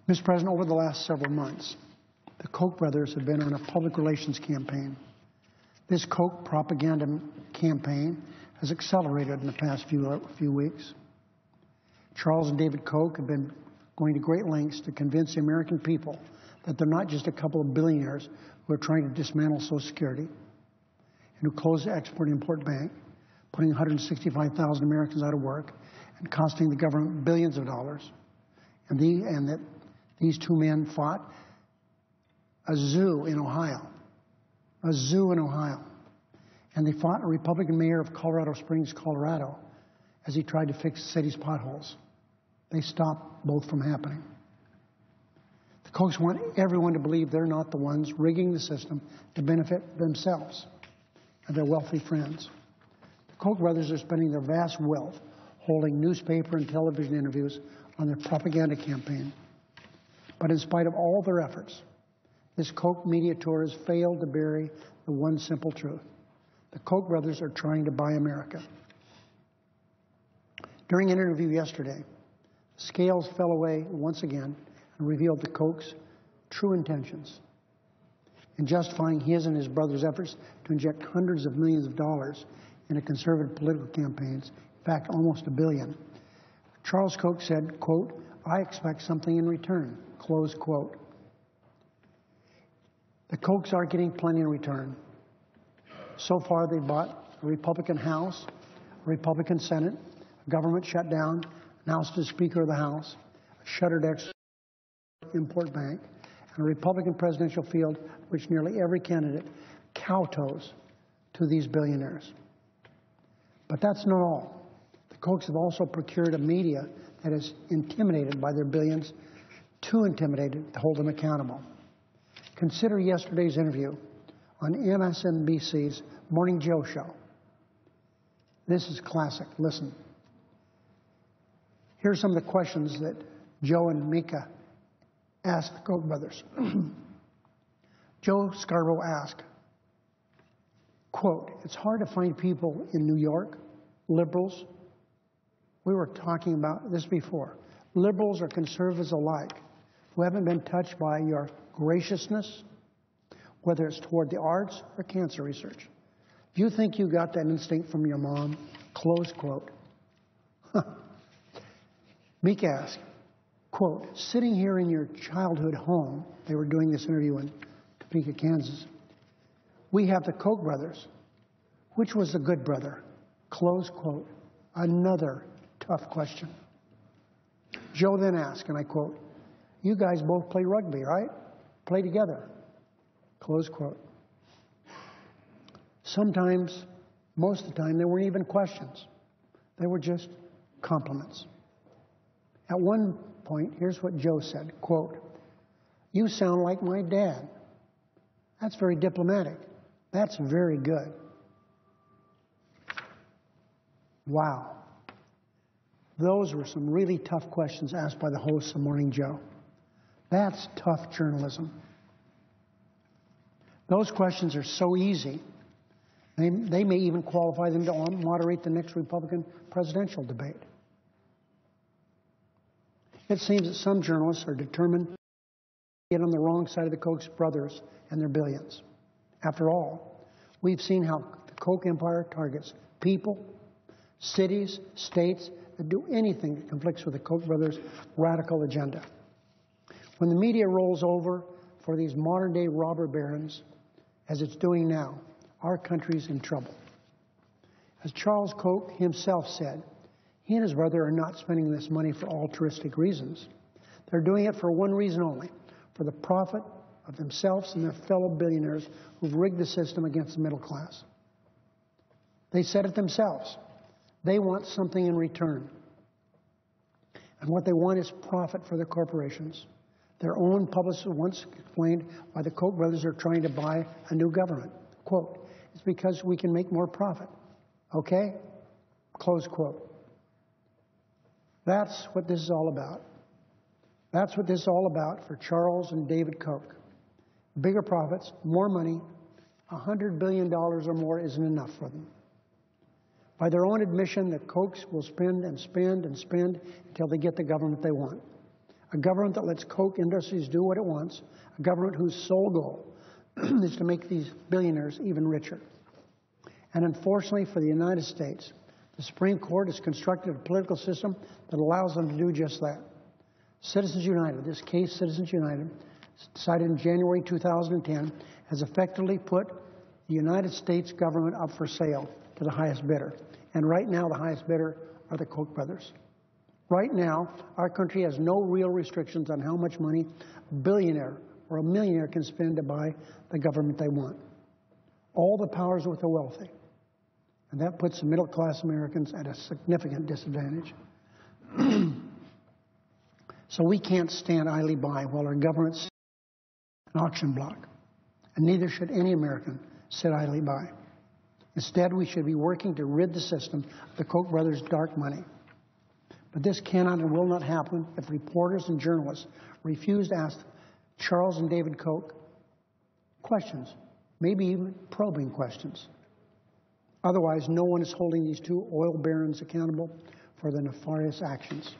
Mr. President, over the last several months, the Koch brothers have been on a public relations campaign. This Koch propaganda campaign has accelerated in the past few weeks. Charles and David Koch have been going to great lengths to convince the American people that they're not just a couple of billionaires who are trying to dismantle Social Security and who closed the Export-Import Bank, putting 165,000 Americans out of work and costing the government billions of dollars, and that these two men fought a zoo in Ohio. A zoo in Ohio. And they fought a Republican mayor of Colorado Springs, Colorado, as he tried to fix the city's potholes. They stopped both from happening. The Kochs want everyone to believe they're not the ones rigging the system to benefit themselves and their wealthy friends. The Koch brothers are spending their vast wealth holding newspaper and television interviews on their propaganda campaign. But in spite of all their efforts, this Koch media tour has failed to bury the one simple truth. The Koch brothers are trying to buy America. During an interview yesterday, the scales fell away once again and revealed the Koch's true intentions in justifying his and his brother's efforts to inject hundreds of millions of dollars into conservative political campaigns, in fact, almost $1 billion. Charles Koch said, quote, "I expect something in return," close quote. The Kochs aren't getting plenty in return. So far, they bought a Republican House, a Republican Senate, a government shutdown, announced as Speaker of the House, a shuttered Export-Import Bank, and a Republican presidential field which nearly every candidate kowtows to these billionaires. But that's not all. The Kochs have also procured a media that is intimidated by their billions, too intimidated to hold them accountable. Consider yesterday's interview on MSNBC's Morning Joe show. This is classic. Listen. Here's some of the questions that Joe and Mika asked the Koch brothers. Joe Scarborough asked, quote, "It's hard to find people in New York, liberals. We were talking about this before. Liberals or conservatives alike who haven't been touched by your graciousness, whether it's toward the arts or cancer research. Do you think you got that instinct from your mom?" Close quote. Meek asked, quote, "Sitting here in your childhood home," they were doing this interview in Topeka, Kansas, "we have the Koch brothers. Which was the good brother?" Close quote. Another tough question. Joe then asked, and I quote, "You guys both play rugby, right? Play together." Close quote. Sometimes, most of the time, they weren't even questions. They were just compliments. At one point, here's what Joe said, quote, "You sound like my dad." That's very diplomatic. That's very good. Wow. Those were some really tough questions asked by the hosts of Morning Joe. That's tough journalism. Those questions are so easy, they may even qualify them to moderate the next Republican presidential debate. It seems that some journalists are determined to get on the wrong side of the Koch brothers and their billions. After all, we've seen how the Koch empire targets people, cities, states that do anything that conflicts with the Koch brothers' radical agenda. When the media rolls over for these modern-day robber barons, as it's doing now, our country's in trouble. As Charles Koch himself said, he and his brother are not spending this money for altruistic reasons. They're doing it for one reason only, for the profit of themselves and their fellow billionaires who've rigged the system against the middle class. They said it themselves. They want something in return. And what they want is profit for their corporations. Their own publicist once explained why the Koch brothers are trying to buy a new government. Quote, "It's because we can make more profit." Okay? Close quote. That's what this is all about. That's what this is all about for Charles and David Koch. Bigger profits, more money, $100 billion or more isn't enough for them. By their own admission, the Kochs will spend and spend and spend until they get the government they want. A government that lets Koch Industries do what it wants. A government whose sole goal is to make these billionaires even richer. And unfortunately for the United States, the Supreme Court has constructed a political system that allows them to do just that. Citizens United, this case Citizens United, decided in January 2010, has effectively put the United States government up for sale to the highest bidder. And right now, the highest bidder are the Koch brothers. Right now, our country has no real restrictions on how much money a billionaire or a millionaire can spend to buy the government they want. All the powers with the wealthy. And that puts the middle-class Americans at a significant disadvantage. So we can't stand idly by while our government sits an auction block. And neither should any American sit idly by. Instead, we should be working to rid the system of the Koch brothers' dark money. But this cannot and will not happen if reporters and journalists refuse to ask Charles and David Koch questions, maybe even probing questions. Otherwise, no one is holding these two oil barons accountable for their nefarious actions.